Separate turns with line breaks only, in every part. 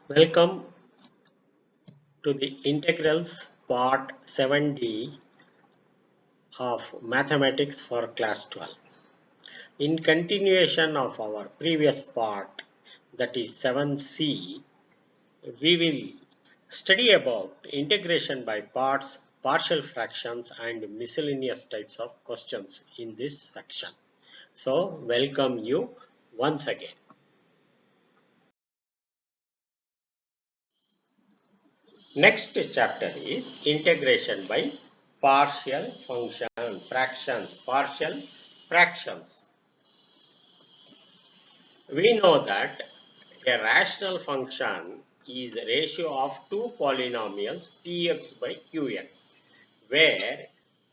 Welcome to the integrals part 7D of mathematics for class 12. In continuation of our previous part, that is 7C, we will study about integration by parts, partial fractions and miscellaneous types of questions in this section. So welcome you once again. Next chapter is integration by partial partial fractions. We know that a rational function is a ratio of two polynomials px by qx, where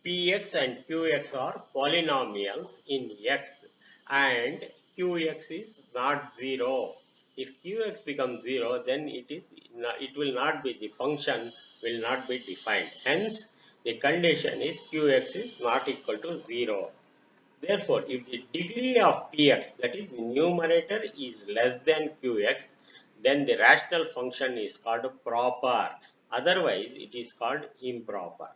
px and qx are polynomials in x and qx is not 0. If qx becomes 0, then it will not be, the function will not be defined. Hence, the condition is qx is not equal to 0. Therefore, if the degree of px, that is the numerator, is less than qx, then the rational function is called proper. Otherwise, it is called improper.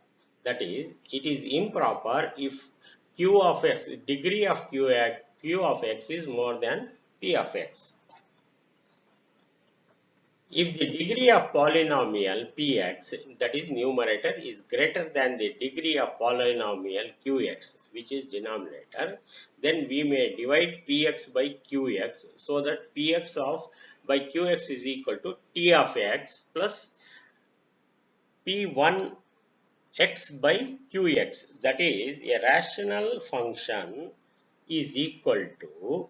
That is, it is improper if q of x, degree of q of x is more than p of x. If the degree of polynomial px, that is numerator, is greater than the degree of polynomial qx, which is denominator, then we may divide px by qx so that px of by qx is equal to t of x plus p1 x by qx. That is, a rational function is equal to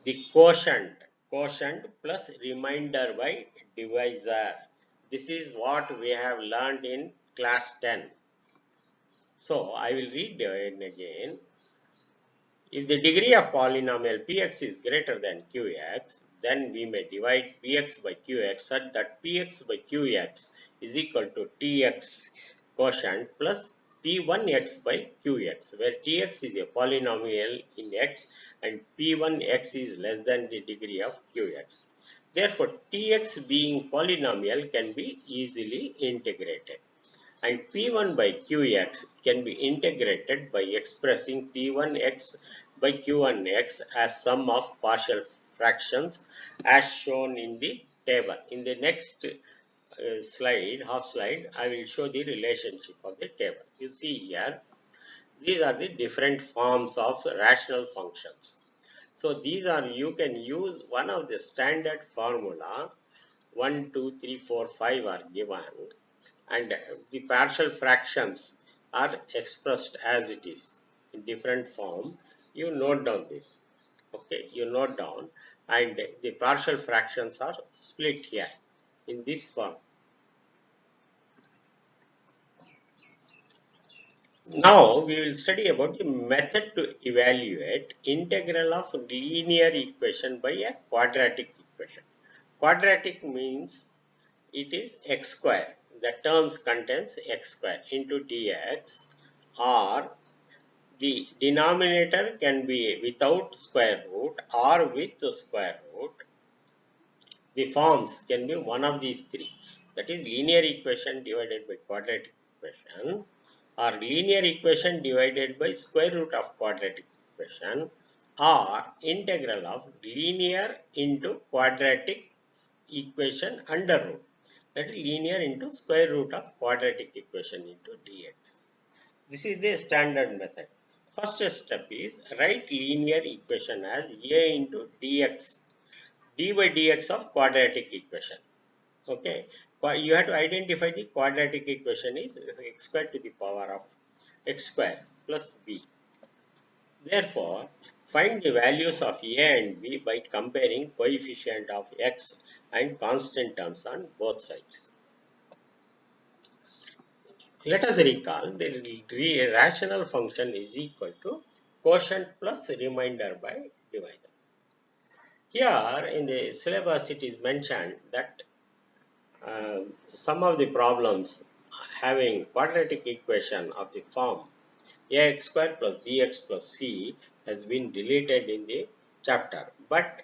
the quotient plus remainder by divisor. This is what we have learned in class 10. So I will read it again. If the degree of polynomial px is greater than qx, then we may divide px by qx such that px by qx is equal to tx quotient plus p1x by qx, where tx is a polynomial in x and p1x is less than the degree of qx. Therefore, tx being polynomial can be easily integrated. And P1 by Qx can be integrated by expressing P1x by Q1x as sum of partial fractions as shown in the table. In the next half slide, I will show the relationship of the table. You see here, these are the different forms of rational functions. So these are, you can use one of the standard formula, 1, 2, 3, 4, 5 are given, and the partial fractions are expressed as it is in different form. You note down this. Okay, you note down, and the partial fractions are split here in this form. Now we will study about the method to evaluate integral of linear equation by a quadratic equation. Quadratic means it is x square. The terms contains x square into dx, or the denominator can be without square root or with the square root. The forms can be one of these three. That is linear equation divided by quadratic equation, or linear equation divided by square root of quadratic equation, or integral of linear into quadratic equation under root. That is linear into square root of quadratic equation into dx. This is the standard method. First step is write linear equation as a into dx, d by dx of quadratic equation. Okay, you have to identify the quadratic equation is x square to the power of x square plus b. Therefore, find the values of a and b by comparing coefficient of x and constant terms on both sides. Let us recall the rational function is equal to quotient plus remainder by divisor. Here in the syllabus it is mentioned that some of the problems having quadratic equation of the form ax square plus bx plus c has been deleted in the chapter, but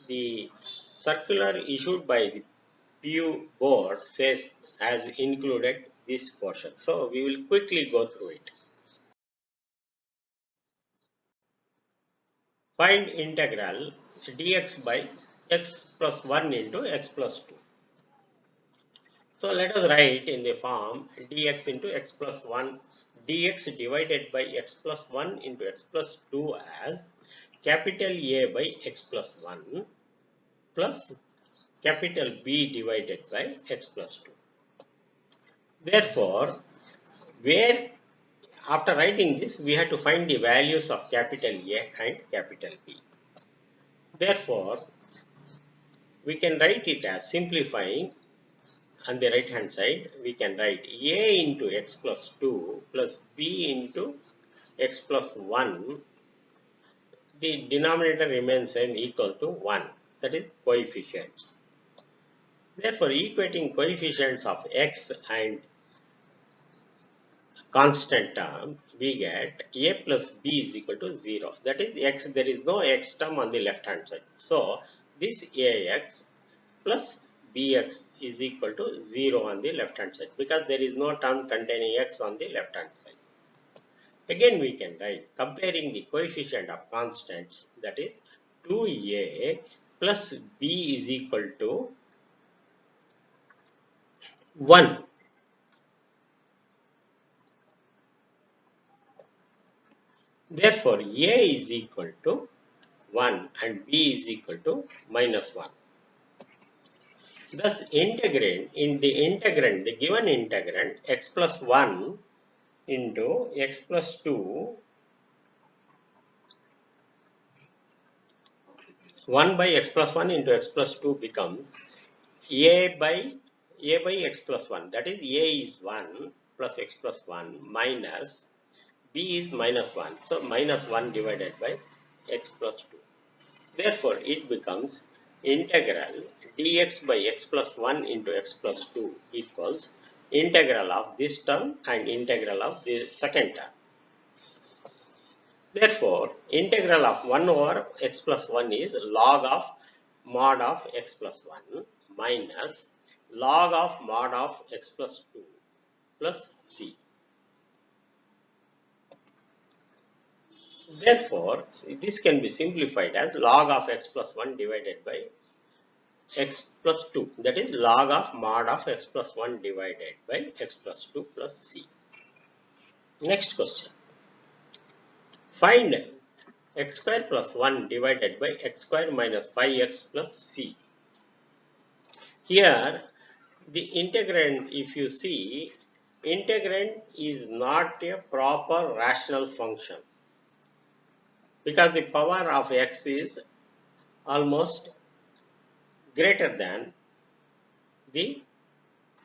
the circular issued by the PU board says has included this portion. So we will quickly go through it. Find integral dx by x plus 1 into x plus 2. So let us write in the form dx into x plus 1 dx divided by x plus 1 into x plus 2 as capital A by x plus 1 plus capital B divided by x plus 2. Therefore, where after writing this, we have to find the values of capital A and capital B. Therefore, we can write it as simplifying on the right hand side. We can write A into x plus 2 plus B into x plus 1. The denominator remains same equal to 1. That is coefficients. Therefore, equating coefficients of x and constant term, we get a plus b is equal to 0. That is x, there is no x term on the left hand side. So, this ax plus bx is equal to 0 on the left hand side because there is no term containing x on the left hand side. Again, we can write comparing the coefficient of constants, that is 2a plus b is equal to 1. Therefore, a is equal to 1 and b is equal to minus 1. Thus, integrand in the integrand, the given integrand x plus 1 into x plus 2, 1 by x plus 1 into x plus 2 becomes a by x plus 1. That is, a is 1 plus x plus 1 minus b is minus 1. So, minus 1 divided by x plus 2. Therefore, it becomes integral dx by x plus 1 into x plus 2 equals integral of this term and integral of the second term. Therefore, integral of 1 over x plus 1 is log of mod of x plus 1 minus log of mod of x plus 2 plus c. Therefore, this can be simplified as log of x plus 1 divided by x plus 2, that is log of mod of x plus 1 divided by x plus 2 plus c. Next question. Find x square plus 1 divided by x square minus 5x plus c. Here the integrand, if you see, integrand is not a proper rational function because the power of x is almost greater than the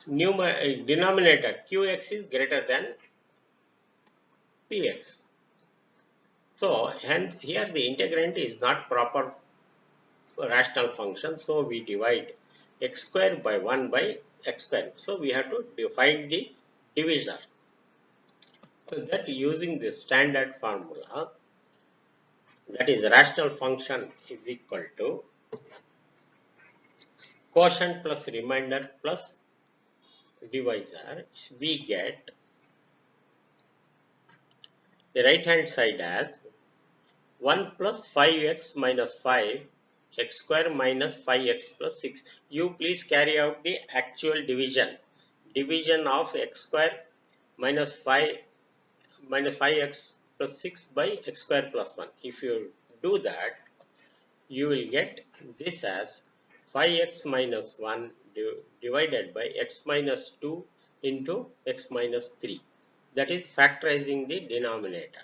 denominator qx is greater than px. So, hence here the integrand is not proper rational function. So, we divide x square by 1 by x square. So, we have to find the divisor. So, that using the standard formula, that is rational function is equal to quotient plus remainder plus divisor, we get the right hand side as 1 plus 5x minus 5 x square minus 5x plus 6. You please carry out the actual division. Division of x square minus 5 minus 5x plus 6 by x square plus 1. If you do that, you will get this as 5x minus 1 divided by x minus 2 into x minus 3. That is factorizing the denominator.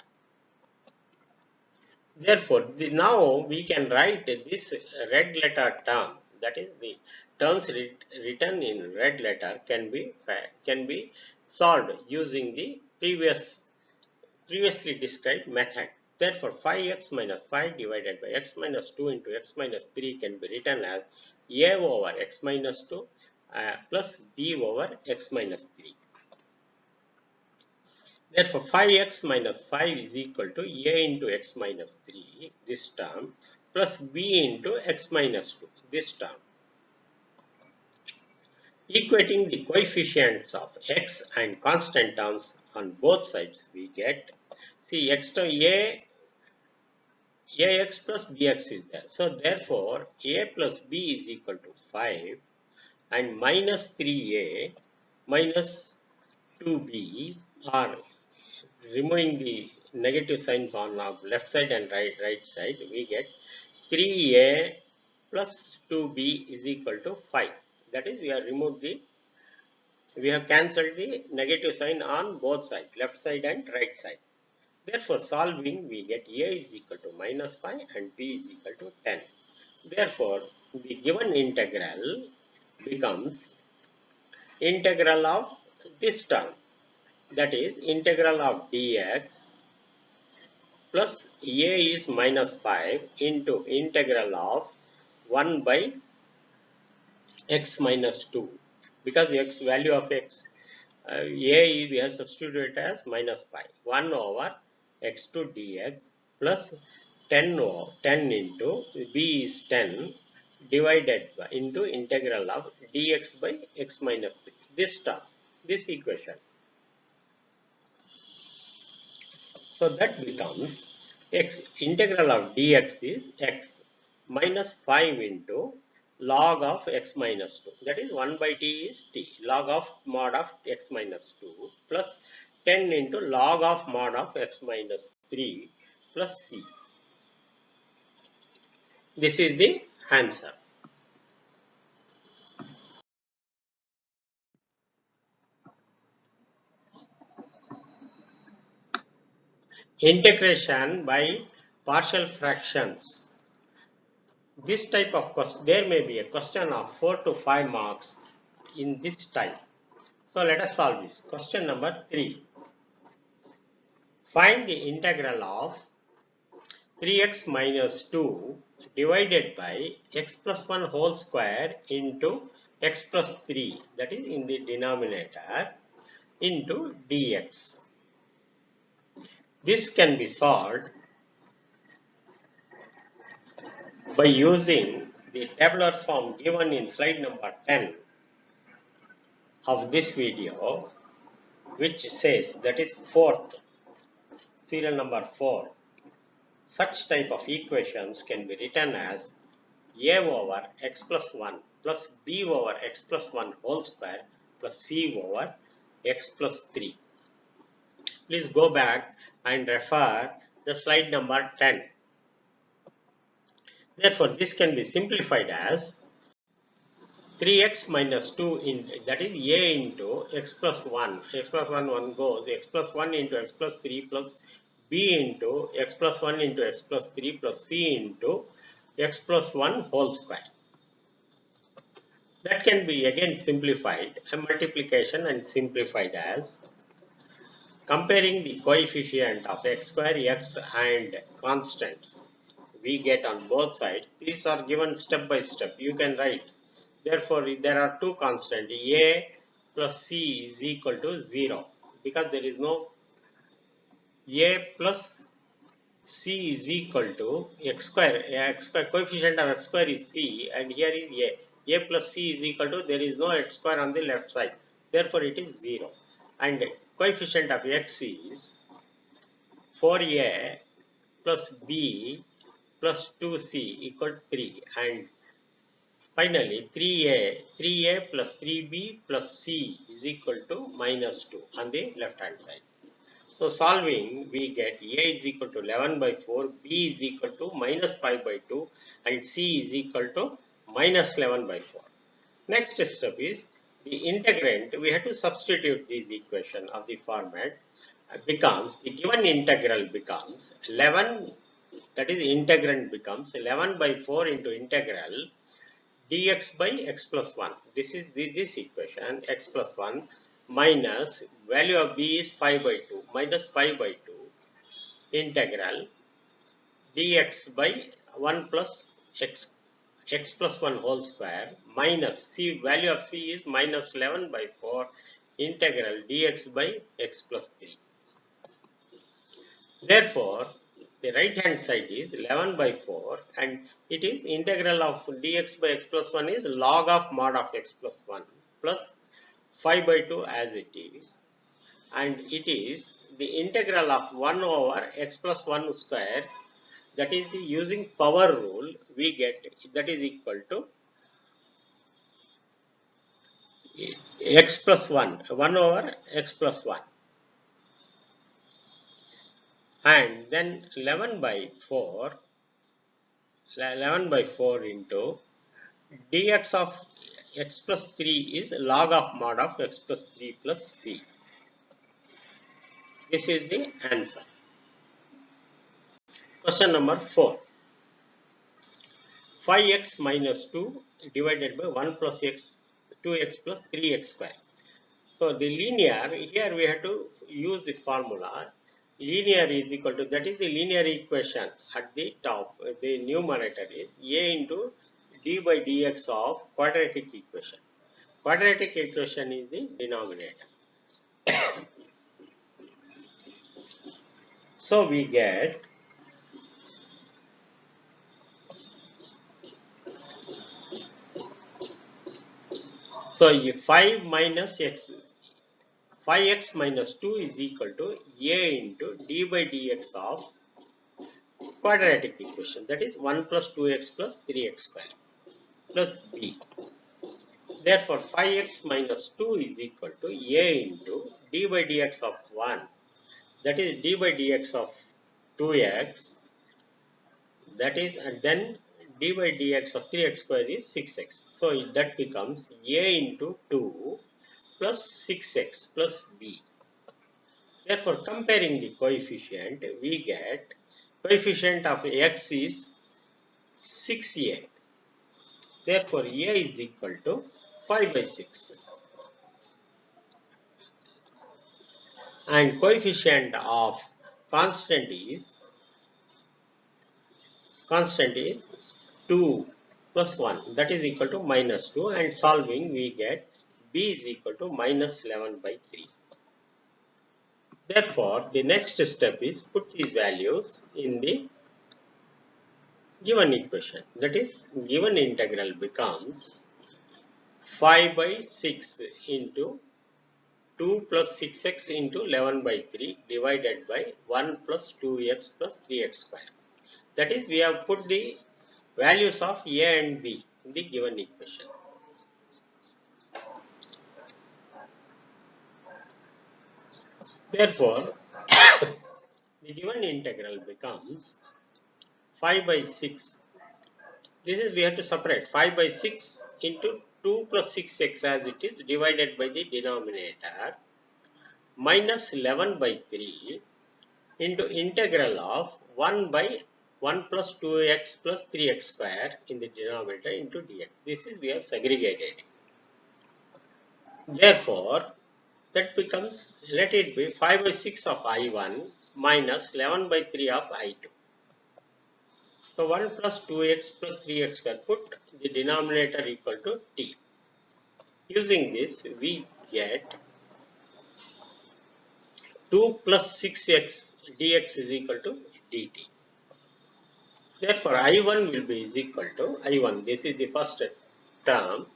Therefore, now we can write this red letter term, that is the terms written in red letter can be solved using the previously described method. Therefore, 5x minus 5 divided by x minus 2 into x minus 3 can be written as a over x minus 2 plus b over x minus 3. Therefore, 5x minus 5 is equal to a into x minus 3, this term, plus b into x minus 2, this term. Equating the coefficients of x and constant terms on both sides, we get, see, x to ax plus bx is there. So therefore, a plus b is equal to 5 and minus 3a minus 2b are removing the negative sign on our left side and right side, we get 3a plus 2b is equal to 5. That is, we have cancelled the negative sign on both sides, left side and right side. Therefore, solving, we get a is equal to minus 5 and b is equal to 10. Therefore, the given integral becomes integral of this term, that is integral of dx plus a is minus 5 into integral of 1 by x minus 2, because x value of x a we have substituted as minus 5, 1 over x2 dx plus 10 into b is 10 divided by into integral of dx by x minus 3. This term, this equation. So that becomes x integral of dx is x minus 5 into log of x minus 2. That is 1 by t is t. Log of mod of x minus 2 plus 10 into log of mod of x minus 3 plus c. This is the answer. Integration by partial fractions. This type of question, there may be a question of 4 to 5 marks in this type. So let us solve this. Question number 3. Find the integral of 3x minus 2 divided by x plus 1 whole square into x plus 3, that is in the denominator, into dx. This can be solved by using the tabular form given in slide number 10 of this video, which says, that is fourth, serial number 4. Such type of equations can be written as a over x plus 1 plus b over x plus 1 whole square plus c over x plus 3. Please go back and refer the slide number 10. Therefore, this can be simplified as 3x minus 2 in, that is a into x plus 1. X plus 1 goes, x plus 1 into x plus 3 plus b into x plus 1 into x plus 3 plus c into x plus 1 whole square. That can be again simplified, a multiplication, and simplified as comparing the coefficient of x square, x and constants we get on both sides. These are given step by step. You can write. Therefore, there are two constants, a plus c is equal to 0, because there is no a plus c is equal to x square. X square coefficient of x square is c, and here is a. A plus c is equal to, there is no x square on the left side. Therefore, it is 0. And coefficient of x is 4a plus b plus 2c equal to 3. And finally, 3a plus 3b plus c is equal to minus 2 on the left hand side. So solving, we get a is equal to 11 by 4, b is equal to minus 5 by 2, and c is equal to minus 11 by 4. Next step is the integrand. We have to substitute this equation of the format. Becomes, the given integral becomes 11, that is integrand becomes 11 by 4 into integral dx by x plus 1. This is this equation, x plus 1 minus value of b is 5 by 2 minus 5 by 2 integral dx by 1 plus x plus 1 whole square minus c, value of c is minus 11 by 4 integral dx by x plus 3. Therefore, the right hand side is 11 by 4, and it is integral of dx by x plus 1 is log of mod of x plus 1 plus 5 by 2 as it is, and it is the integral of 1 over x plus 1 square, that is the using power rule we get, that is equal to x plus 1, 1 over x plus 1, and then 11 by 4 into dx of x plus 3 is log of mod of x plus 3 plus c. This is the answer. Question number 4. 5x minus 2 divided by 1 plus x, 2x plus 3x square. So the linear, here we have to use the formula. Linear is equal to, that is the linear equation at the top. The numerator is a into d by dx of quadratic equation. Quadratic equation is the denominator. So we get, so 5x minus 2 is equal to a into d by dx of quadratic equation, that is 1 plus 2x plus 3x square plus b. Therefore 5x minus 2 is equal to a into d by dx of 1, that is d by dx of 2x, that is, and then d by dx of 3x square is 6x. So that becomes a into 2 plus 6x plus b. Therefore comparing the coefficient, we get coefficient of x is 6a. Therefore a is equal to 5 by 6. And coefficient of constant is 2 plus 1, that is equal to minus 2, and solving we get b is equal to minus 11 by 3. Therefore the next step is put these values in the given equation, that is given integral becomes 5 by 6 into 2 plus 6x into 11 by 3 divided by 1 plus 2x plus 3x square. That is, we have put the values of a and b in the given equation. Therefore, the given integral becomes 5 by 6. This is, we have to separate 5 by 6 into 2 plus 6x as it is divided by the denominator minus 11 by 3 into integral of 1 by 1 plus 2x plus 3x square in the denominator into dx. This is, we have segregated. Therefore, that becomes, let it be 5 by 6 of I1 minus 11 by 3 of I2. So 1 plus 2x plus 3x square, put the denominator equal to t. Using this, we get 2 plus 6x dx is equal to dt. Therefore, I1 will be is equal to I1. This is the first term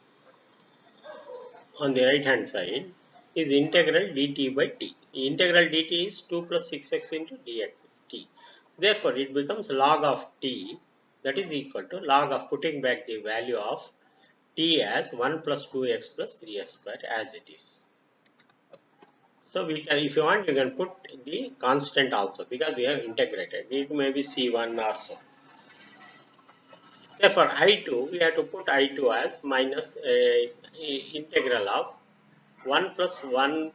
on the right hand side is integral dt by t. Integral dt is 2 plus 6x into dx t. Therefore, it becomes log of t, that is equal to log of putting back the value of t as 1 plus 2x plus 3x square as it is. So we can, if you want, you can put the constant also because we have integrated. It may be C1 or so. Therefore, I2, we have to put I2 as minus integral of 1 plus 1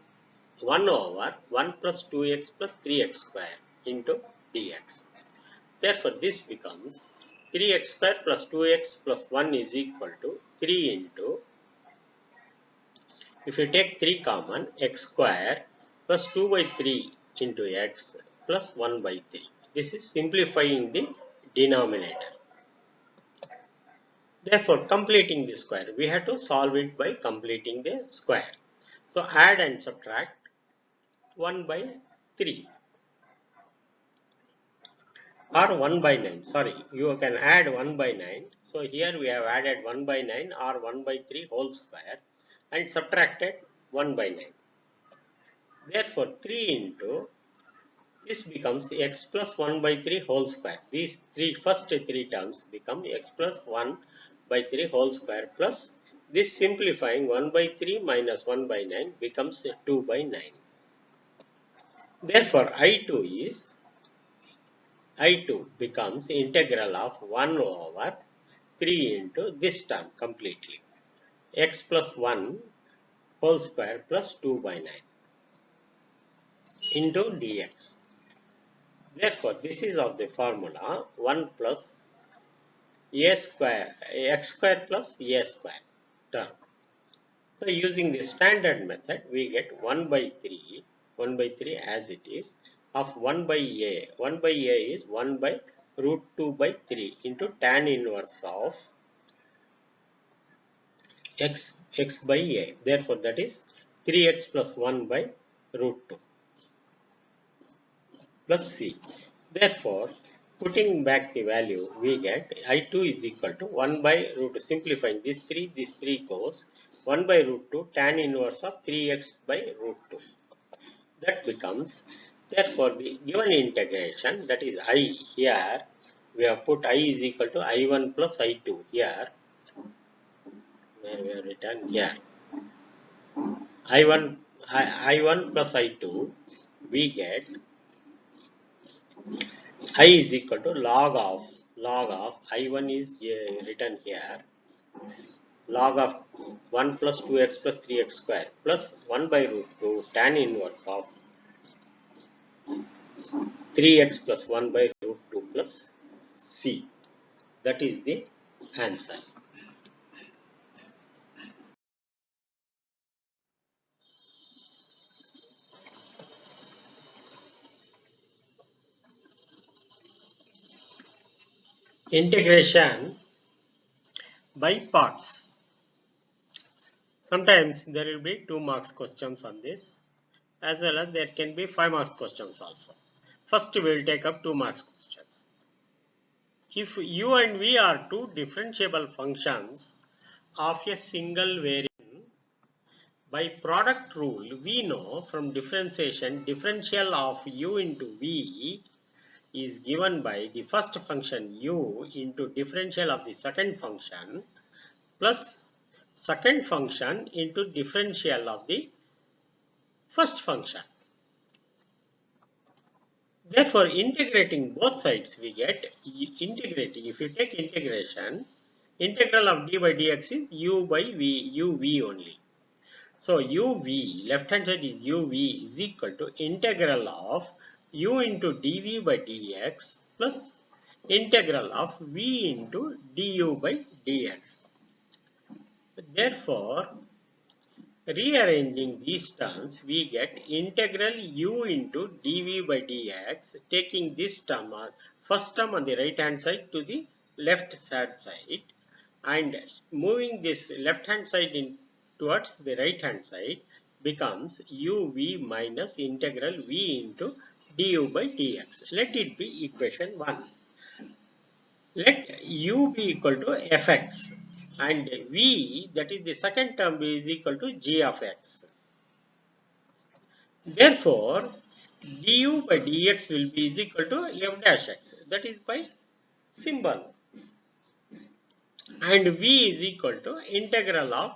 over 1 plus 2x plus 3x square into dx. Therefore, this becomes 3x square plus 2x plus 1 is equal to 3 into, if you take 3 common, x square plus 2 by 3 into x plus 1 by 3. This is simplifying the denominator. Therefore, completing the square, we have to solve it by completing the square. So, add and subtract 1 by 3 or 1 by 9. Sorry, you can add 1 by 9. So, here we have added 1 by 9 or 1 by 3 whole square and subtracted 1 by 9. Therefore, 3 into this becomes x plus 1 by 3 whole square. These first three terms become x plus 1 by 3 whole square plus this simplifying 1 by 3 minus 1 by 9 becomes 2 by 9. Therefore, I2 becomes integral of 1 over 3 into this term completely. X plus 1 whole square plus 2 by 9 into dx. Therefore, this is of the formula 1 plus a square, x square plus a square term. So, using the standard method, we get 1 by 3 as it is, of 1 by a. 1 by a is 1 by root 2 by 3 into tan inverse of x by a. Therefore, that is 3x plus 1 by root 2 plus c. Therefore, putting back the value, we get I2 is equal to 1 by root, simplifying this 3 goes 1 by root 2 tan inverse of 3x by root 2. That becomes, therefore, the given integration, that is I here, we have put I is equal to I1 plus I2 here, where we have written here. I1 plus I2, we get I is equal to log of I1 is written here, log of 1 plus 2x plus 3x square plus 1 by root 2 tan inverse of 3x plus 1 by root 2 plus c. That is the answer. Integration by parts. Sometimes there will be 2 marks questions on this, as well as there can be 5 marks questions also. First we will take up 2 marks questions. If u and v are two differentiable functions of a single variable, by product rule we know from differentiation differential of u into v is given by the first function u into differential of the second function plus second function into differential of the first function. Therefore, integrating both sides, we get integrating. If you take integration, integral of d by dx is u by v, uv only. So, uv, left hand side is uv is equal to integral of u into dv by dx plus integral of v into du by dx. Therefore, rearranging these terms, we get integral u into dv by dx, taking this term or first term on the right hand side to the left hand side and moving this left hand side in towards the right hand side becomes uv minus integral v into du by dx. Let it be equation 1. Let u be equal to fx and v, that is the second term, is equal to g of x. Therefore, du by dx will be is equal to f dash x, that is by symbol, and v is equal to integral of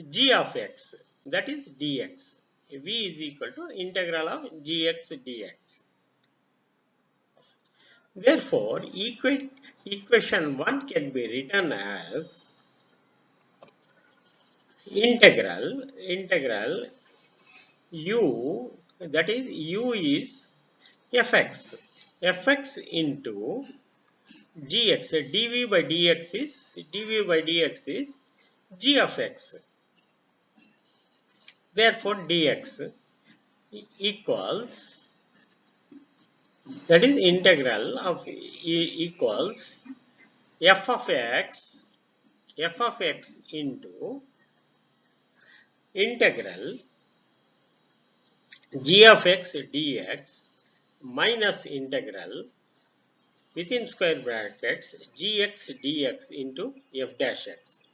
g of x, that is dx. V is equal to integral of gx dx. Therefore, equation 1 can be written as integral u, that is u is fx, fx into gx, dv by dx is g of x. Therefore, dx equals, that is integral of equals f of x into integral g of x dx minus integral within square brackets gx dx into f dash x.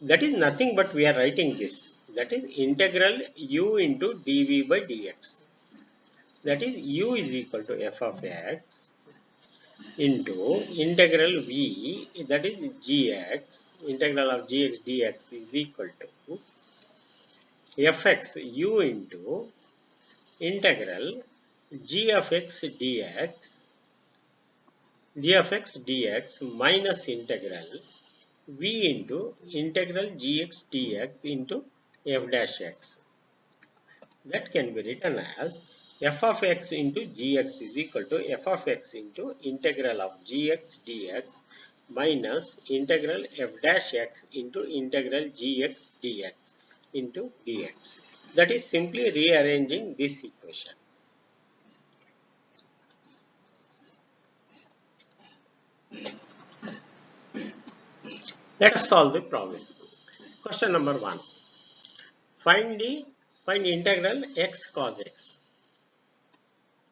That is nothing but we are writing this. That is integral u into dv by dx. That is u is equal to f of x into integral v, that is gx, integral of gx dx is equal to fx u into integral g of x dx, g of x dx minus integral v into integral gx dx into f dash x. That can be written as f of x into gx is equal to f of x into integral of gx dx minus integral f dash x into integral gx dx into dx. That is simply rearranging this equation. Let us solve the problem. Question number 1. Find integral x cos x.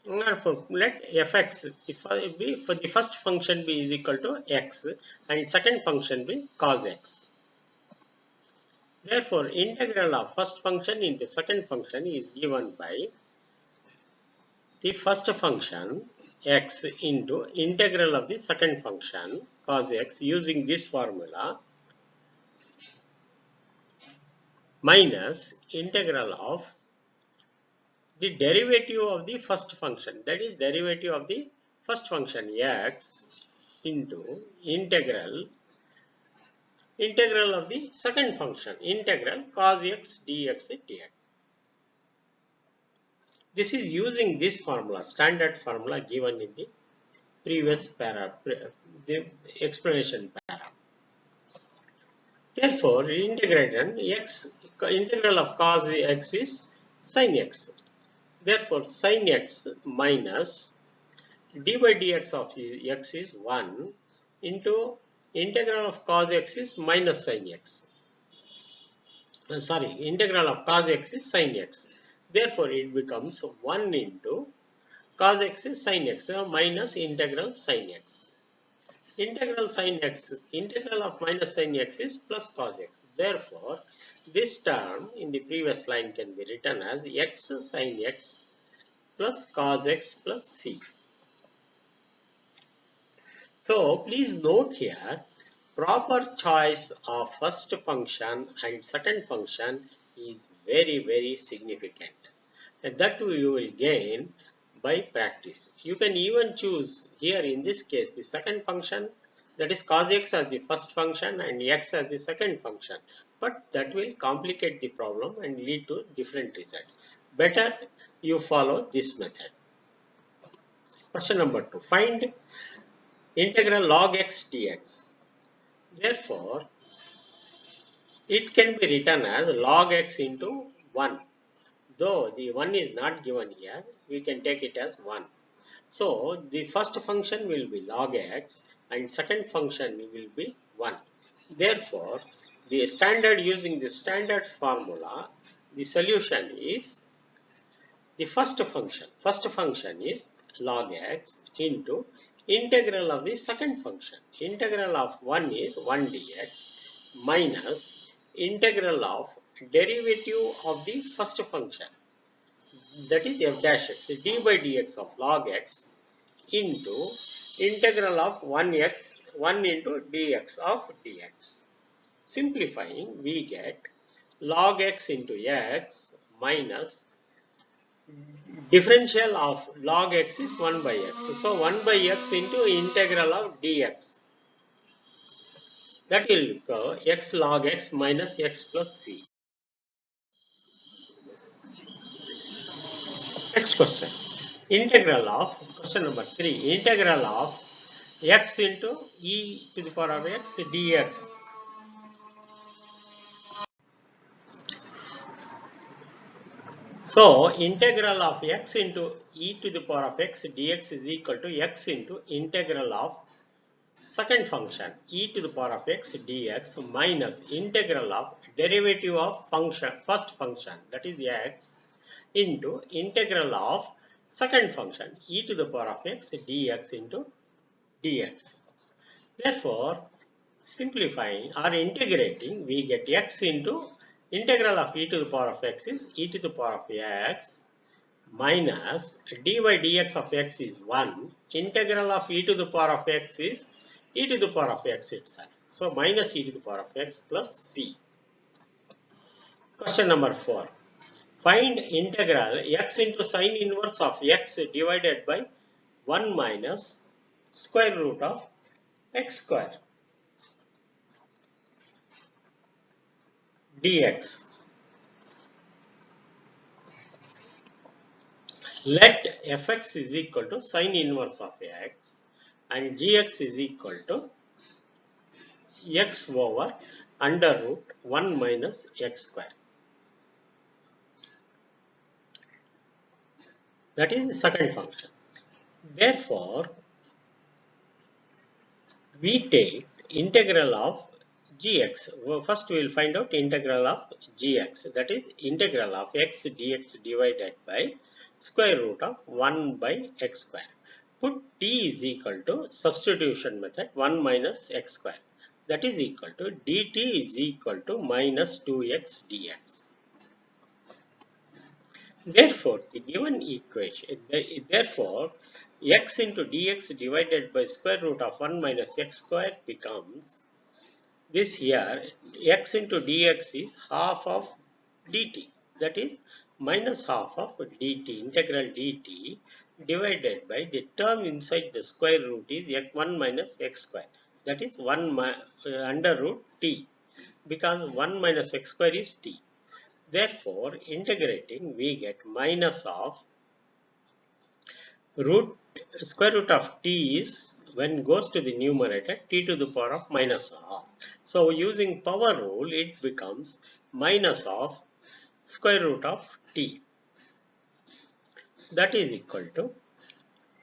Let fx, for the first function be is equal to x and second function be cos x. Therefore, integral of first function into second function is given by the first function x into integral of the second function cos x using this formula minus integral of the derivative of the first function, that is derivative of the first function x into integral of the second function integral cos x dx dx. This is using this formula, standard formula given in the previous the explanation para. Therefore, integral of cos x is sin x. Therefore, sin x minus d by dx of x is 1 into integral of cos x is minus sin x. Integral of cos x is sin x. Therefore, it becomes 1 into cos x is sin x minus integral sin x. Integral of minus sin x is plus cos x. Therefore, this term in the previous line can be written as x sin x plus cos x plus c. So, please note here, proper choice of first function and second function is very, very significant. And that you will gain by practice. You can even choose here in this case the second function, that is cos x as the first function and x as the second function. But that will complicate the problem and lead to different results. Better you follow this method. Question number 2. Find integral log x dx. Therefore, it can be written as log x into 1. Though the 1 is not given here, we can take it as 1. So, the first function will be log x and second function will be 1. Therefore, using the standard formula, the solution is the first function. First function is log x into integral of the second function. Integral of 1 is 1 dx minus integral of derivative of the first function, that is f dash x, d by dx of log x into integral of 1x, 1 into dx of dx. Simplifying, we get log x into x minus differential of log x is 1 by x. So 1 by x into integral of dx. That will become x log x minus x plus c. Next question. Question number 3. Integral of x into e to the power of x dx. So, integral of x into e to the power of x dx is equal to x into integral of second function e to the power of x dx minus integral of derivative of first function, that is x, into integral of second function e to the power of x dx into dx. Therefore, simplifying or integrating, we get x into integral of e to the power of x is e to the power of x minus dy dx of x is 1. Integral of e to the power of x is e to the power of x itself. So minus e to the power of x plus c. Question number 4. Find integral x into sine inverse of x divided by 1 minus square root of x square dx. Let fx is equal to sine inverse of x and gx is equal to x over under root 1 minus x square. That is the second function. Therefore, we take integral of gx. Well, first we will find out integral of gx. That is integral of x dx divided by square root of 1 by x square. Put t is equal to substitution method 1 minus x square. That is equal to dt is equal to minus 2x dx. Therefore, the given equation, therefore, x into dx divided by square root of 1 minus x square becomes this here, x into dx is half of dt. That is minus half of dt, integral dt divided by the term inside the square root is 1 minus x square. That is 1 under root t, because 1 minus x square is t. Therefore, integrating, we get minus of root square root of t is when goes to the numerator t to the power of minus half. So, using power rule, it becomes minus of square root of t. That is equal to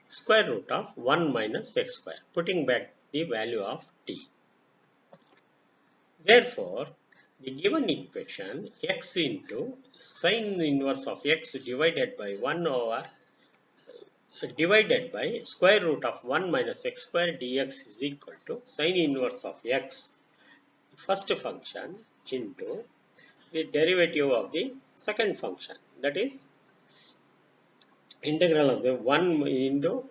square root of 1 minus x square, putting back the value of t. Therefore, the given equation x into sine inverse of x divided by 1 over divided by square root of 1 minus x square dx is equal to sine inverse of x, first function, into the derivative of the second function. That is integral of the 1 into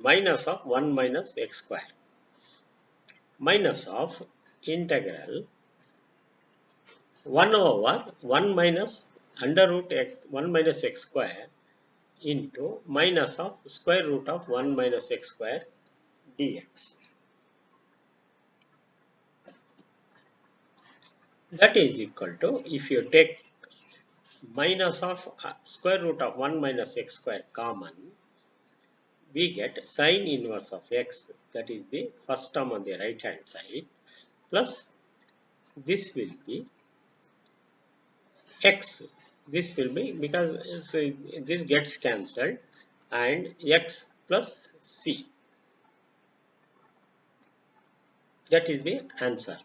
minus of 1 minus x square minus of integral 1 over 1 minus under root 1 minus x square into minus of square root of 1 minus x square dx. That is equal to, if you take minus of square root of 1 minus x square common, we get sine inverse of x, that is the first term on the right hand side, plus this will be x. This will be, because so this gets cancelled, and x plus c. That is the answer.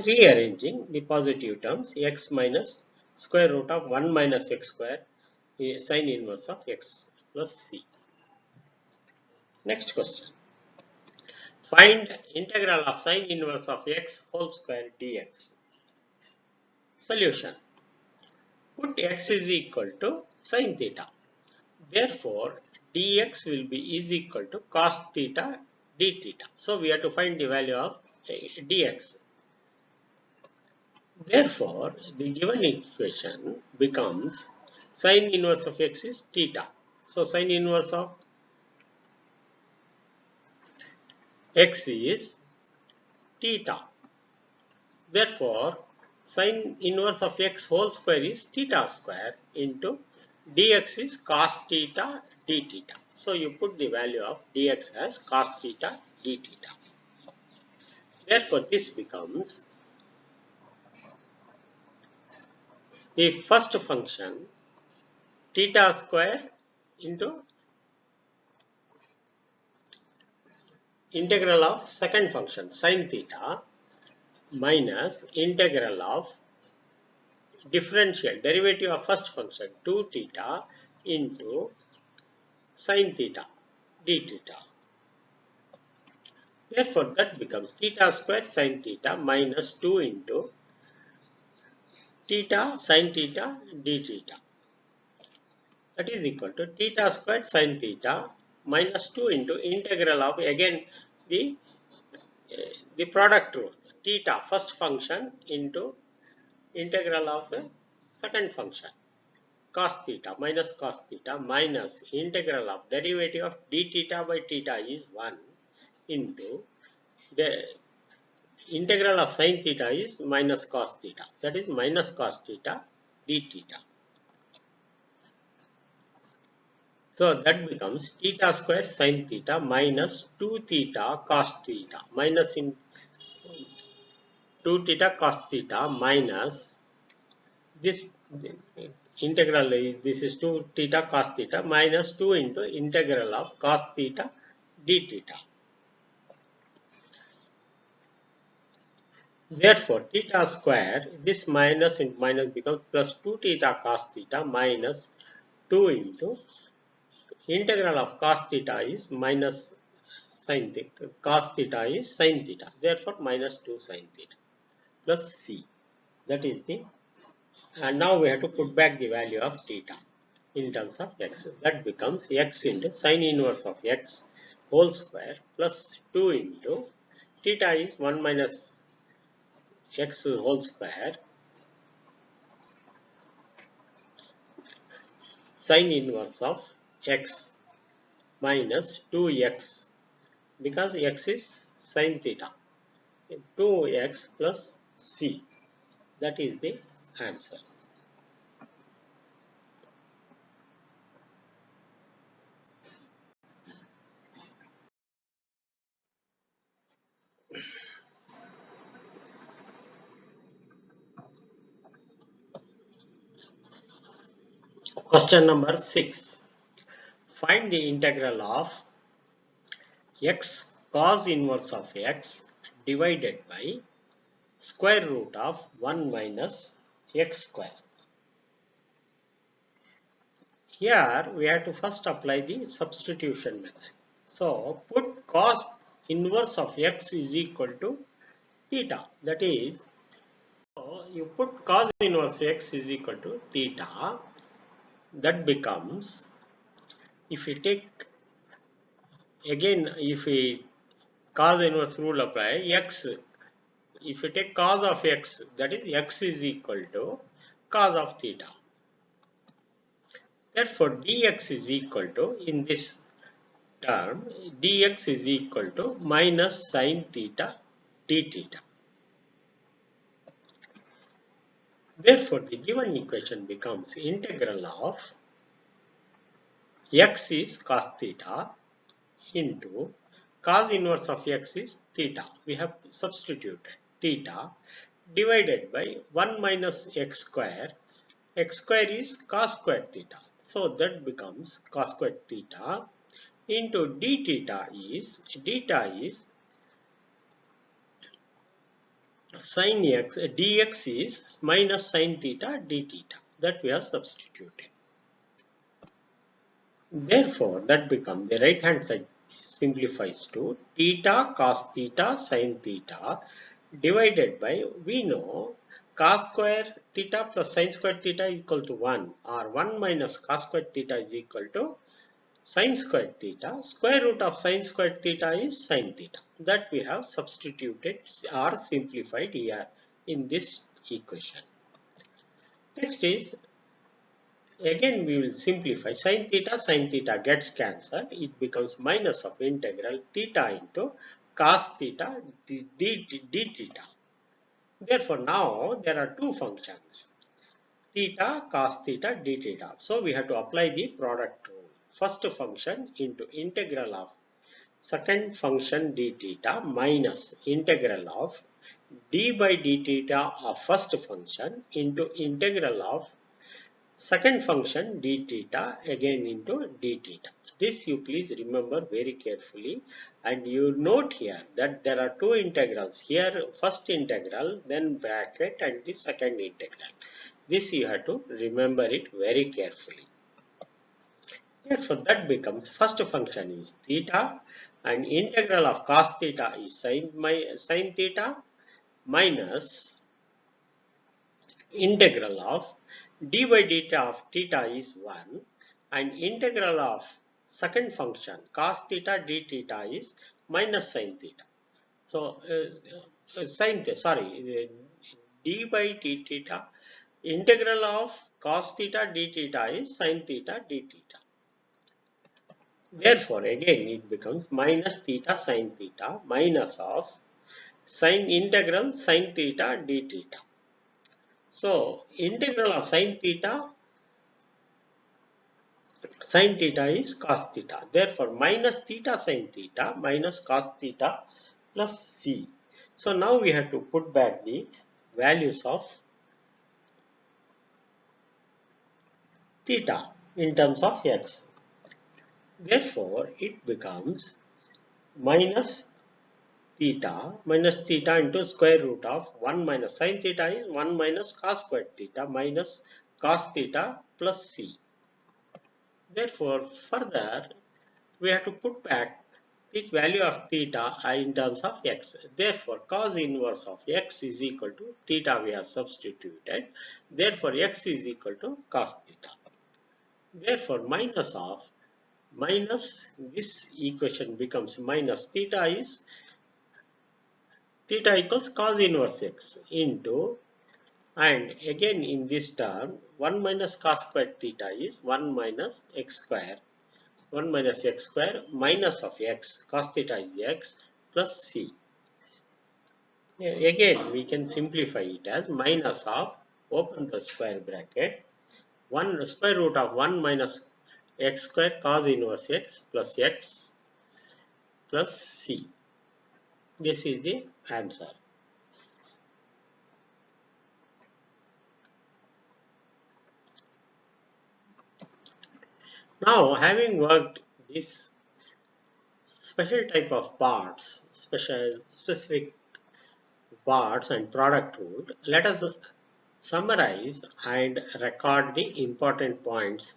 Rearranging the positive terms, x minus square root of 1 minus x square is sine inverse of x plus c. Next question. Find integral of sine inverse of x whole square dx. Solution. Put x is equal to sine theta. Therefore, dx will be is equal to cos theta d theta. So, we have to find the value of dx. Therefore, the given equation becomes sine inverse of x is theta. So, sine inverse of x is theta. Therefore, sine inverse of x whole square is theta square into dx is cos theta d theta. So, you put the value of dx as cos theta d theta. Therefore, this becomes the first function theta square into integral of second function sin theta minus integral of differential derivative of first function 2 theta into sine theta d theta. Therefore, that becomes theta squared sine theta minus 2 into theta sine theta d theta. That is equal to theta squared sine theta minus 2 into integral of, again, the the product rule, theta first function into integral of a second function, cos theta minus integral of derivative of d theta by theta is 1 into the integral of sine theta is minus cos theta, that is minus cos theta d theta. So that becomes theta squared sine theta minus 2 theta cos theta minus in 2 theta cos theta minus this integral, this is 2 theta cos theta minus 2 into integral of cos theta d theta. Therefore, theta square, this minus into minus becomes plus 2 theta cos theta minus 2 into integral of cos theta is minus sin theta, cos theta is sin theta. Therefore, minus 2 sin theta plus c. That is the, and now we have to put back the value of theta in terms of x. That becomes x into sine inverse of x whole square plus 2 into theta is 1 minus x whole square sine inverse of x minus 2x, because x is sine theta, 2x plus c. That is the answer. Question number 6. Find the integral of x cos inverse of x divided by square root of 1 minus x square. Here we have to first apply the substitution method. So put cos inverse of x is equal to theta. That is, so you put cos inverse x is equal to theta. That becomes, if you take again, if we cos inverse rule apply, x, if you take cos of x, that is x is equal to cos of theta. Therefore, dx is equal to, in this term, dx is equal to minus sine theta d theta. Therefore, the given equation becomes integral of x is cos theta into cos inverse of x is theta. We have substituted theta divided by 1 minus x square. X square is cos square theta. So that becomes cos square theta into d theta is sin x, dx is minus sin theta d theta. That we have substituted. Therefore, that becomes the right hand side simplifies to theta cos theta sin theta divided by, we know cos square theta plus sin square theta is equal to 1, or 1 minus cos square theta is equal to sin square theta. Square root of sin square theta is sin theta. That we have substituted or simplified here in this equation. Next is, again we will simplify. Sin theta gets cancelled. It becomes minus of integral theta into cos theta d theta. Therefore, now there are two functions, theta cos theta d theta. So we have to apply the product rule. First function into integral of second function d theta minus integral of d by d theta of first function into integral of second function d theta again into d theta. This you please remember very carefully, and you note here that there are two integrals here, first integral, then bracket, and the second integral. This you have to remember it very carefully. Therefore, that becomes first function is theta and integral of cos theta is sine theta minus integral of d by dt of theta is 1 and integral of second function cos theta d theta is minus sine theta. So sine theta, sorry, d by d theta, integral of cos theta d theta is sine theta d theta. Therefore, again it becomes minus theta sine theta minus of sine integral sine theta d theta. So integral of sine theta is cos theta. Therefore, minus theta sine theta minus cos theta plus c. So now we have to put back the values of theta in terms of x. Therefore, it becomes minus theta into square root of 1 minus sine theta is 1 minus cos squared theta minus cos theta plus c. Therefore, further we have to put back the value of theta in terms of x. Therefore, cos inverse of x is equal to theta we have substituted. Therefore, x is equal to cos theta. Therefore, minus this equation becomes minus theta equals cos inverse x into, and again in this term 1 minus cos squared theta is 1 minus x square, 1 minus x square minus of x, cos theta is x plus c. Again we can simplify it as minus of, open the square bracket, 1 square root of 1 minus x square cos inverse x plus c. This is the answer. Now, having worked this special type of parts, specific parts and product rule, let us summarize and record the important points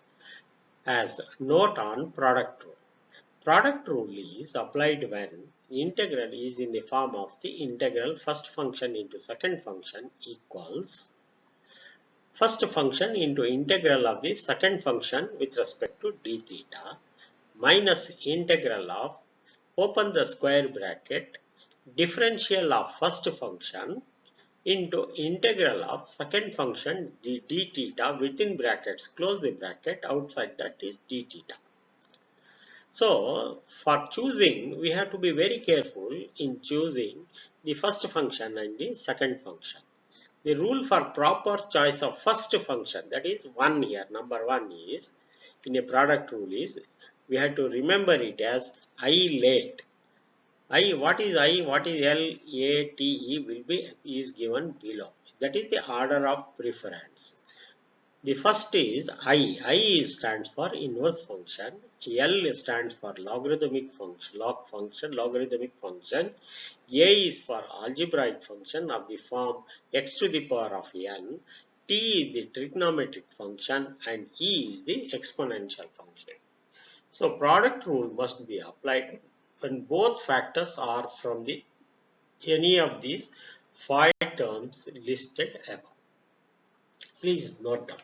as note on product rule. Product rule is applied when integral is in the form of the integral first function into second function equals first function into integral of the second function with respect to d theta minus integral of, open the square bracket, differential of first function into integral of second function d theta within brackets, close the bracket, outside that is d theta. So for choosing, we have to be very careful in choosing the first function and the second function. The rule for proper choice of first function, that is 1 here, number 1 is, in a product rule is, we have to remember it as I late. I, what is I, what is L, A, T, E will be, is given below. That is the order of preference. The first is I. I stands for inverse function. L stands for logarithmic function, logarithmic function. A is for algebraic function of the form x to the power of n. T is the trigonometric function and E is the exponential function. So product rule must be applied when both factors are from the any of these 5 terms listed above. Please note down.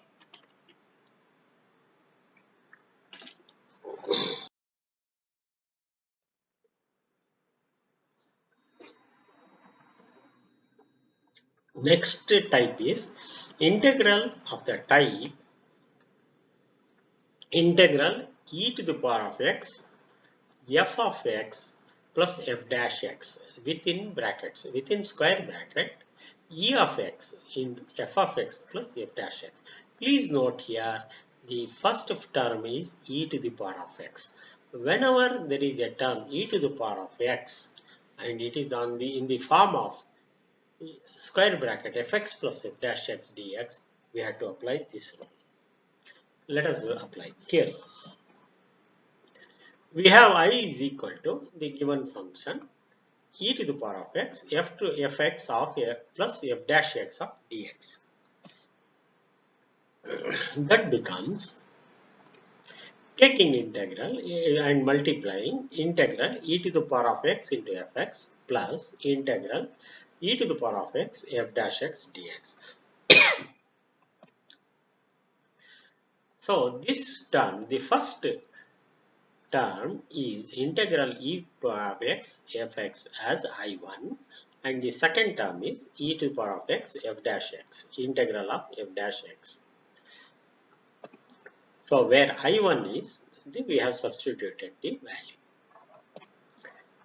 Next type is integral of the type integral e to the power of x f of x plus f dash x within brackets, within square bracket, e of x into f of x plus f dash x. Please note here the first term is e to the power of x. Whenever there is a term e to the power of x and it is on the in the form of square bracket fx plus f dash x dx, we have to apply this rule. Let us apply here. We have I is equal to the given function e to the power of x f to fx of f plus f dash x of dx. That becomes Taking integral and multiplying integral e to the power of x into fx plus integral e to the power of x f dash x dx. So this term, the first term is integral e to the power of x fx as I1, and the second term is e to the power of x f dash x, integral of f dash x. So where I1 is, we have substituted the value.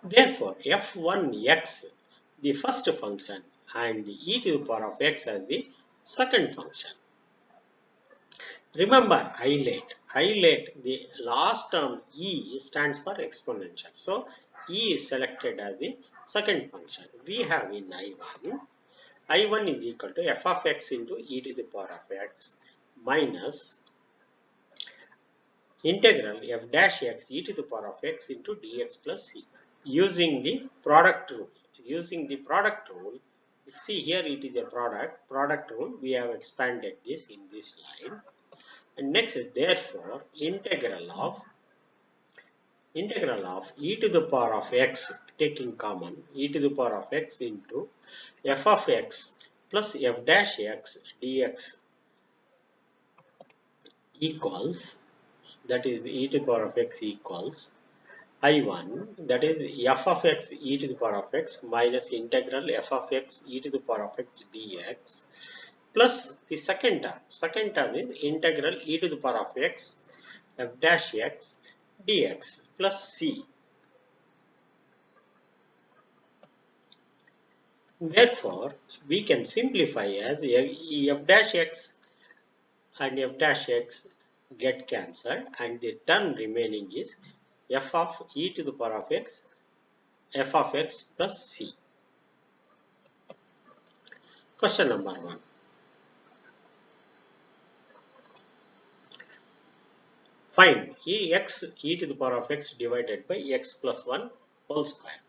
Therefore, f1x, the first function, and e to the power of x as the second function. Remember, highlight the last term e stands for exponential. So, e is selected as the second function. We have in I1 is equal to f of x into e to the power of x minus integral f dash x e to the power of x into dx plus c. Using the product rule. See here it is a product rule. We have expanded this in this line. And next, therefore, integral of e to the power of x, taking common, e to the power of x into f of x plus f dash x dx equals, that is e to the power of x equals I1, that is f of x e to the power of x minus integral f of x e to the power of x dx plus the second term. Second term is integral e to the power of x f dash x dx plus c. Therefore, we can simplify as f dash x and f dash x get cancelled, and the term remaining is f of e to the power of x f of x plus c. Question number 1. Find x e to the power of x divided by x plus 1 whole square.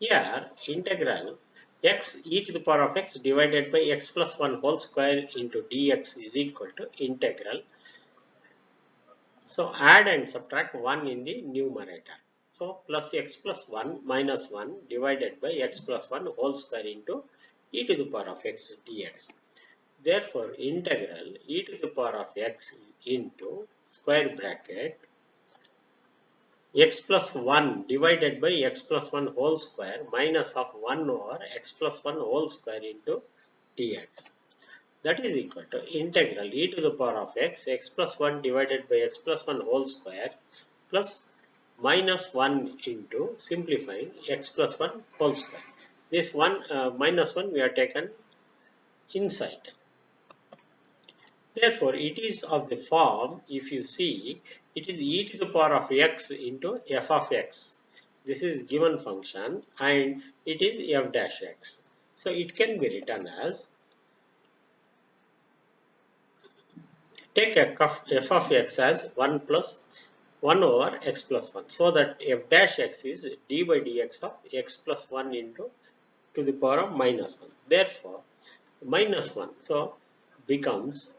Here, integral x e to the power of x divided by x plus 1 whole square into dx is equal to integral. So, add and subtract 1 in the numerator. So, plus x plus 1 minus 1 divided by x plus 1 whole square into e to the power of x dx. Therefore, integral e to the power of x into square bracket x plus 1 divided by x plus 1 whole square minus of 1 over x plus 1 whole square into dx. That is equal to integral e to the power of x plus 1 divided by x plus 1 whole square plus minus 1 into simplifying x plus 1 whole square. This minus 1 we have taken inside. Therefore, it is of the form, if you see, it is e to the power of x into f of x. This is given function and it is f dash x. So, it can be written as, take f of x as 1 plus 1 over x plus 1. So, that f dash x is d by dx of x plus 1 into to the power of minus 1. Therefore, minus 1. So, becomes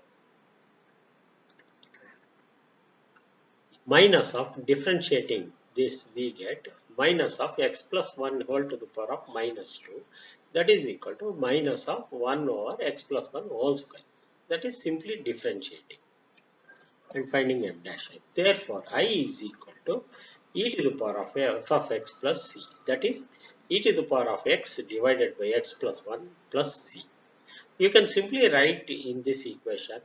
minus of differentiating this, we get minus of x plus 1 whole to the power of minus 2, that is equal to minus of 1 over x plus 1 whole square. That is simply differentiating and finding f dash x. Therefore, I is equal to e to the power of f of x plus c, that is e to the power of x divided by x plus 1 plus c. You can simply write in this equation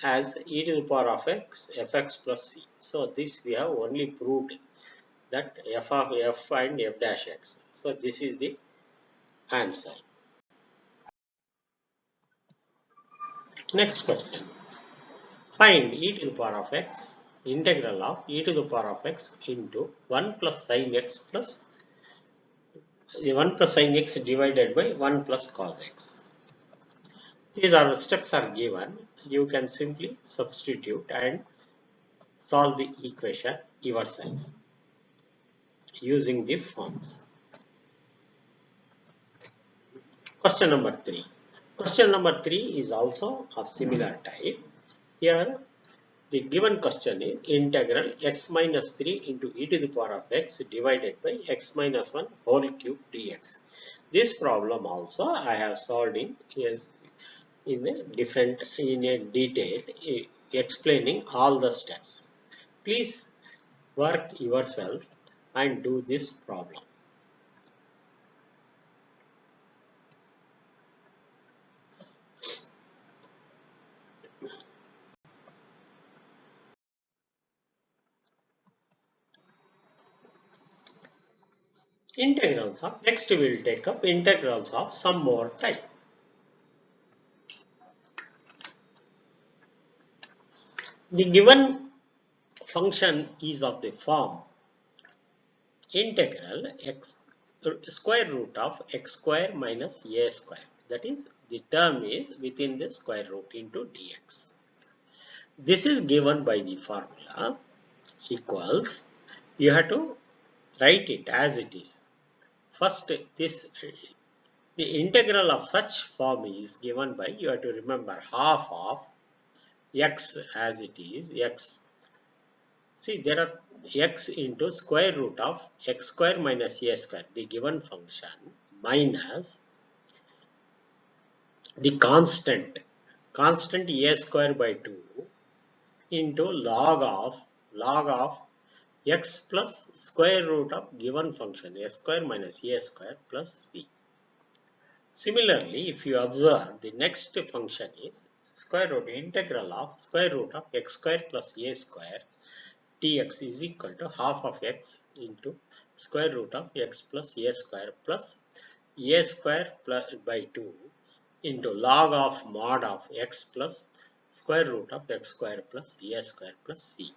as e to the power of x fx plus c. So, this we have only proved that f of f and f dash x. So, this is the answer. Next question. Find e to the power of x integral of e to the power of x into 1 plus sin x plus 1 plus sin x divided by 1 plus cos x. These are steps are given. You can simply substitute and solve the equation yourself using the forms. Question number 3. Question number 3 is also of similar type. Here The given question is integral x minus 3 into e to the power of x divided by x minus 1 whole cube dx. This problem also I have solved in a detail explaining all the steps. Please work yourself and do this problem. Integrals of next we will take up integrals of some more type. The given function is of the form integral x square root of x square minus a square. That is, the term is within the square root into dx. This is given by the formula equals, you have to write it as it is. First, the integral of such form is given by, you have to remember, half of x as it is, x. See, there are x into square root of x square minus a square, the given function, minus the constant a square by 2 into log of x plus square root of given function s square minus a square plus c. Similarly, if you observe, the next function is square root integral of square root of x square plus a square dx is equal to half of x into square root of x plus a square plus by 2 into log of mod of x plus square root of x square plus a square plus c.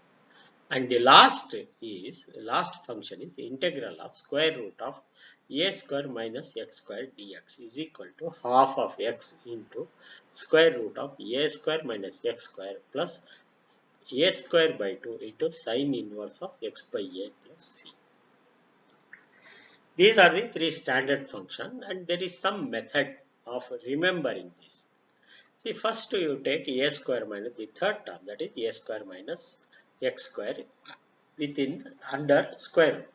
And the last function is the integral of square root of a square minus x square dx is equal to half of x into square root of a square minus x square plus a square by 2 into sine inverse of x by a plus c. These are the three standard functions, and there is some method of remembering this. See, first you take a square minus the third term, that is a square minus x square within under square root.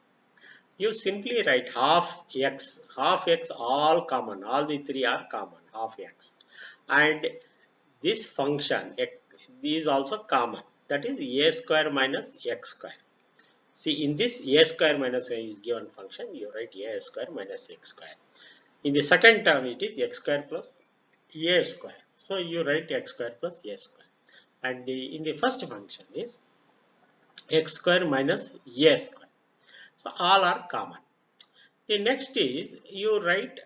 You simply write half x all common, all the three are common, half x. And this function is also common, that is a square minus x square. See, in this a square minus a is given function, you write a square minus x square. In the second term, it is x square plus a square. So you write x square plus a square. And in the first function is x square minus a square. So all are common. The next is you write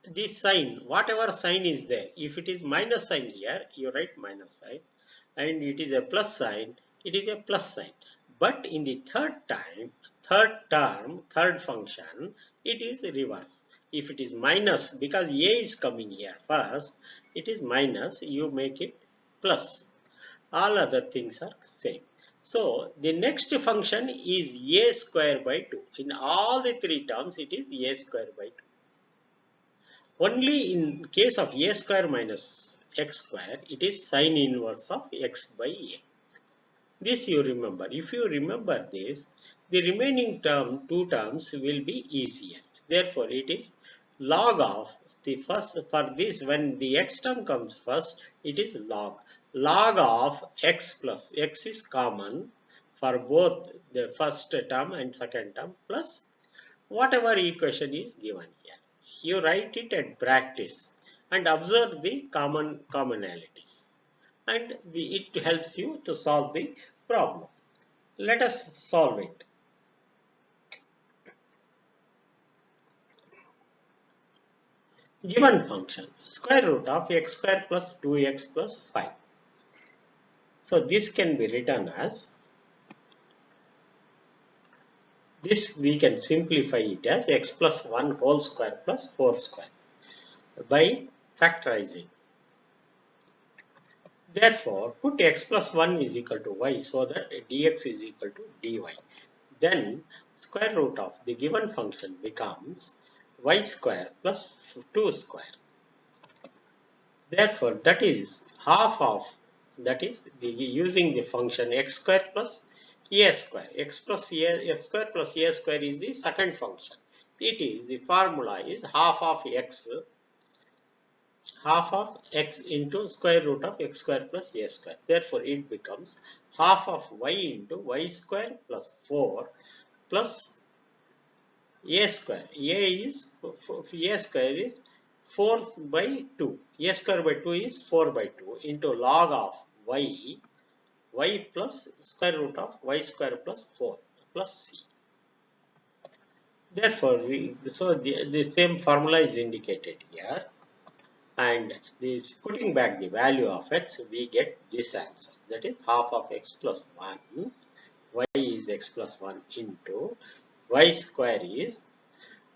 the sign, whatever sign is there. If it is minus sign here, you write minus sign, and it is a plus sign, it is a plus sign. But in the third function, it is reverse. If it is minus, because a is coming here first, it is minus, you make it plus. All other things are same. So the next function is a square by 2. In all the three terms, it is a square by 2. Only in case of a square minus x square, it is sine inverse of x by a. This you remember. If you remember this, the remaining two terms will be easier. Therefore, it is log of the first, for this when the x term comes first, it is log of x plus x is common for both the first term and second term plus whatever equation is given here. You write it at practice and observe the commonalities, and it helps you to solve the problem. Let us solve it. Given function square root of x square plus 2x plus 5. So this can be written as, this we can simplify it as x plus 1 whole square plus 4 square by factorizing. Therefore, put x plus 1 is equal to y so that dx is equal to dy. Then square root of the given function becomes y square plus 2 square. Therefore, that is half of that is using the function x square plus a square. X square plus a square is the second function. It is the formula is half of x into square root of x square plus a square. Therefore, it becomes half of y into y square plus 4 plus a square. A square is 4 by 2. A square by 2 is 4 by 2 into log of y plus square root of y square plus 4 plus c. Therefore, the same formula is indicated here, and this putting back the value of x, we get this answer. That is half of x plus 1. Y is x plus 1 into y square is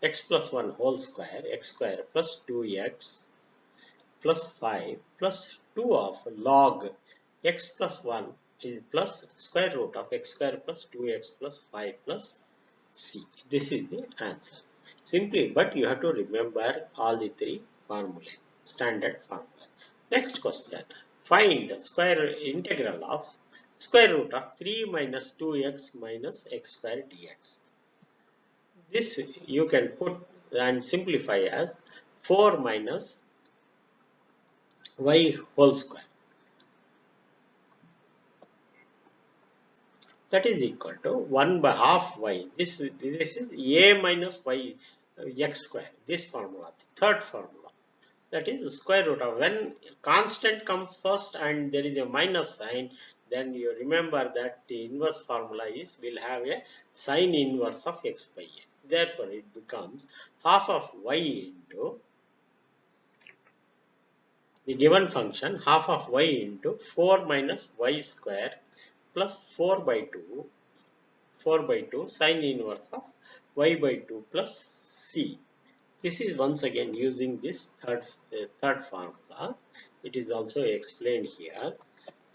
x plus 1 whole square, x square plus 2x plus 5 plus 2 of log x plus 1 in plus square root of x square plus 2x plus 5 plus c. This is the answer. Simply, but you have to remember all the three formulae, standard formula. Next question. Find square integral of square root of 3 minus 2x minus x square dx. This you can put and simplify as 4 minus y whole square. That is equal to 1 by half y. This is a minus y x square. This formula, the third formula. That is the square root of, when constant comes first and there is a minus sign, then you remember that the inverse formula is will have a sine inverse of x by a. Therefore, it becomes half of y into the given function, half of y into 4 minus y square plus 4 by 2 sine inverse of y by 2 plus c. This is once again using this third formula. It is also explained here,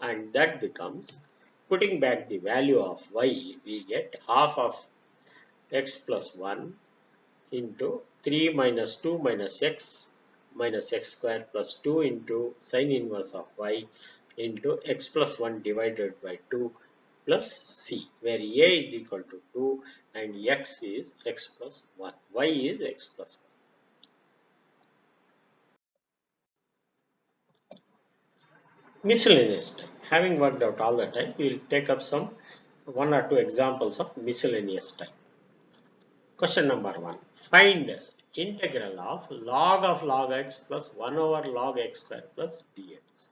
and that becomes, putting back the value of y, we get half of x plus 1 into 3 minus 2 minus x square plus 2 into sine inverse of y into x plus 1 divided by 2 plus c, where a is equal to 2 and x is x plus 1, y is x plus 1. Miscellaneous type. Having worked out all the type, we will take up some one or two examples of miscellaneous type. Question number 1. Find integral of log x plus 1 over log x square plus dx.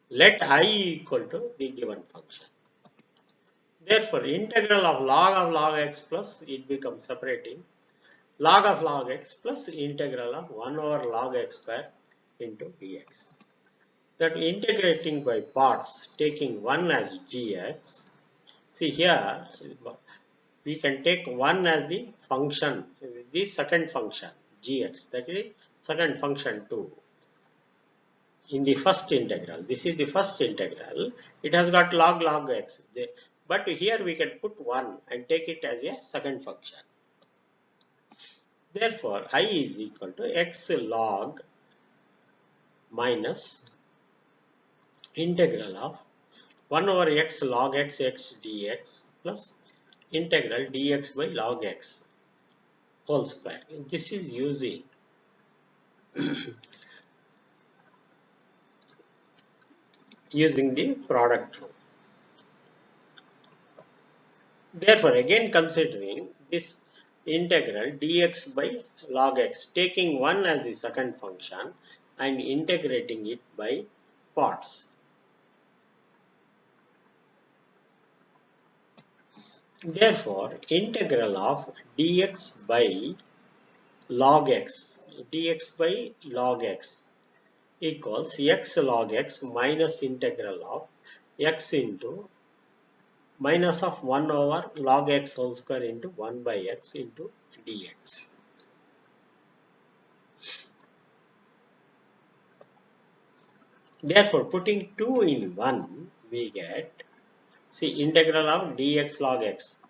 Let I equal to the given function. Therefore, integral of log x plus, it becomes separating log x plus integral of 1 over log x square into dx. That integrating by parts, taking 1 as gx. See here, we can take 1 as the function, the second function gx, that is second function 2 in the first integral. This is the first integral. It has got log x. But here we can put 1 and take it as a second function. Therefore, I is equal to x log minus integral of 1 over x log x dx plus integral dx by log x whole square. This is using the product rule. Therefore, again considering this integral dx by log x, taking 1 as the second function and integrating it by parts. Therefore, integral of dx by log x equals x log x minus integral of x into minus of 1 over log x whole square into 1 by x into dx. Therefore, putting 2 in 1, we get, see, integral of dx log x.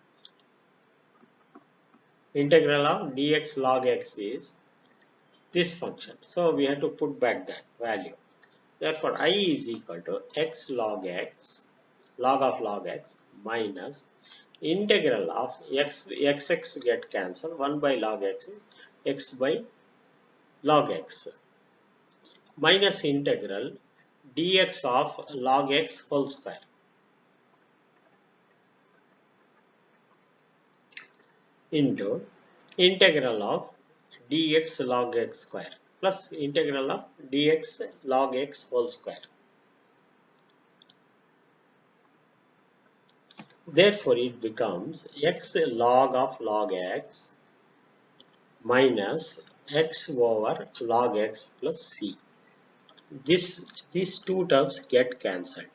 Integral of dx log x is this function. So, we have to put back that value. Therefore, I is equal to x log x, log of log x minus integral of x get cancelled, 1 by log x is x by log x minus integral dx of log x whole square into integral of dx log x square plus integral of dx log x whole square. Therefore, it becomes x log of log x minus x over log x plus c. These two terms get cancelled.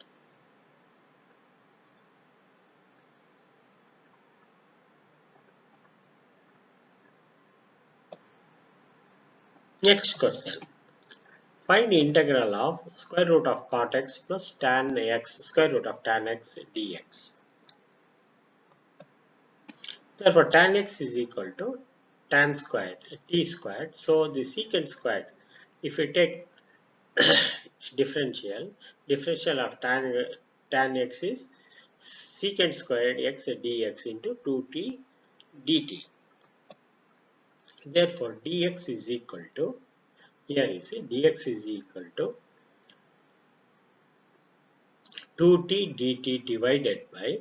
Next question. Find the integral of square root of cot x plus tan x square root of tan x dx. Therefore, tan x is equal to tan squared t squared. So the secant squared, if we take differential of tan x is secant squared x dx into 2t dt. Therefore, dx is equal to, here you see dx is equal to 2t dt divided by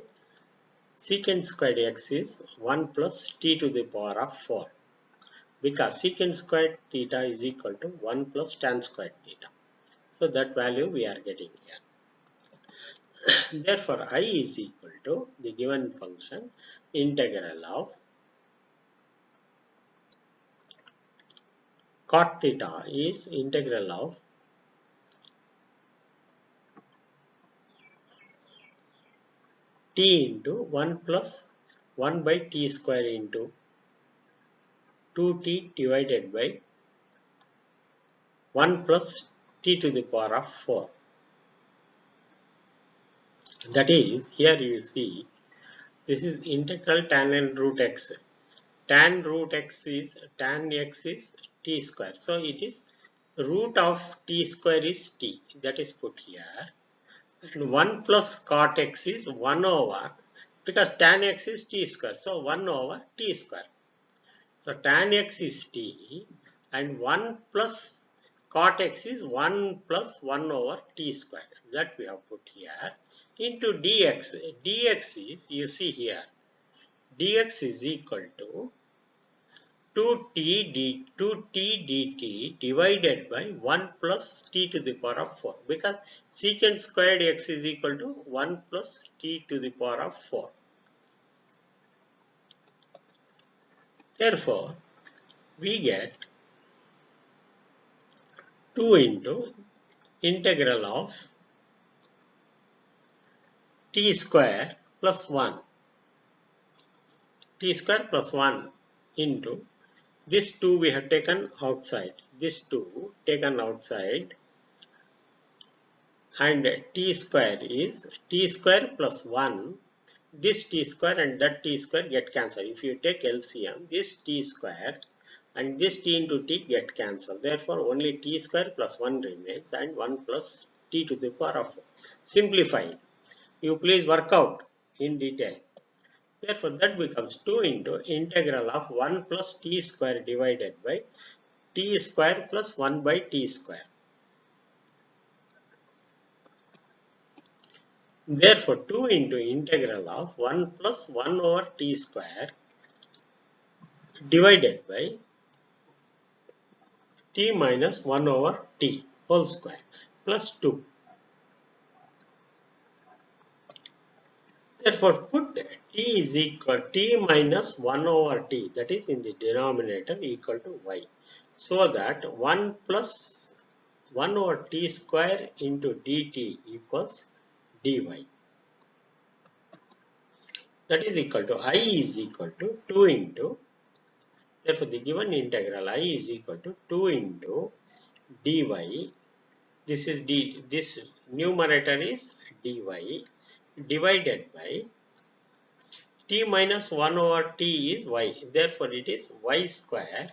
secant squared x is 1 plus t to the power of 4, because secant squared theta is equal to 1 plus tan squared theta. So that value we are getting here. Therefore, I is equal to the given function integral of cot theta is integral of t into 1 plus 1 by t square into 2t divided by 1 plus t to the power of 4. That is, here you see, this is integral tan root x. Tan root x is, tan x is t square. So it is root of t square is t. That is put here. And 1 plus cot x is 1 over, because tan x is t square. So 1 over t square. So tan x is t and 1 plus cot x is 1 plus 1 over t square. That we have put here into dx. Dx is, you see here, dx is equal to 2t dt divided by 1 plus t to the power of 4, because secant squared x is equal to 1 plus t to the power of 4. Therefore, we get 2 into integral of t square plus 1, t square plus 1 into this 2 we have taken outside, this 2 taken outside, and t square is t square plus 1, this t square and that t square get cancelled. If you take LCM, this t square and this t into t get cancelled. Therefore, only t square plus 1 remains and 1 plus t to the power of 4. Simplifying. You please work out in detail. Therefore, that becomes 2 into integral of 1 plus t square divided by t square plus 1 by t square. Therefore, 2 into integral of 1 plus 1 over t square divided by t minus 1 over t whole square plus 2. Therefore, put t is equal t minus 1 over t, that is in the denominator, equal to y. So that 1 plus 1 over t square into dt equals dy. That is equal to I is equal to 2 into, therefore the given integral I is equal to 2 into dy. This is this numerator is dy divided by t minus 1 over t is y. Therefore, it is y square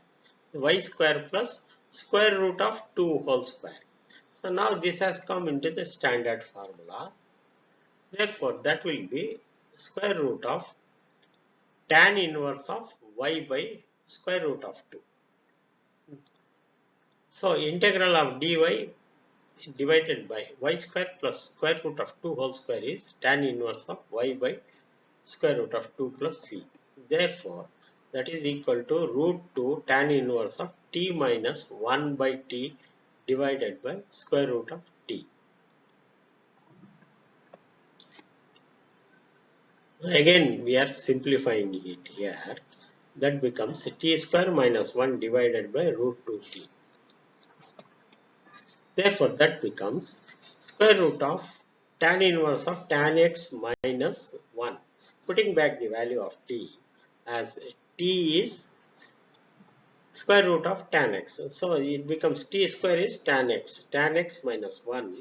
plus square root of 2 whole square. So now this has come into the standard formula. Therefore, that will be square root of tan inverse of y by square root of 2. So integral of dy divided by y square plus square root of 2 whole square is tan inverse of y by square root of 2 plus c. Therefore, that is equal to root 2 tan inverse of t minus 1 by t divided by square root of t. Again, we are simplifying it here. That becomes t square minus 1 divided by root 2t. Therefore, that becomes square root of tan inverse of tan x minus 1. Putting back the value of t as t is square root of tan x. So, it becomes t square is tan x minus 1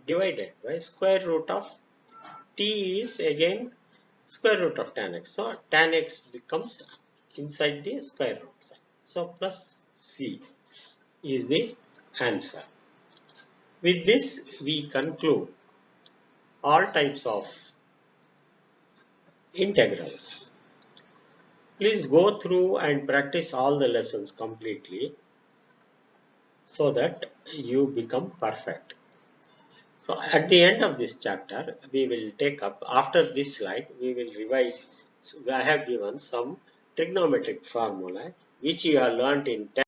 divided by square root of t is again square root of tan x. So, tan x becomes inside the square root side. So, plus c is the answer. With this, we conclude all types of integrals. Please go through and practice all the lessons completely so that you become perfect. So at the end of this chapter, we will take up, after this slide, we will revise. So I have given some trigonometric formula which you have learnt in 10th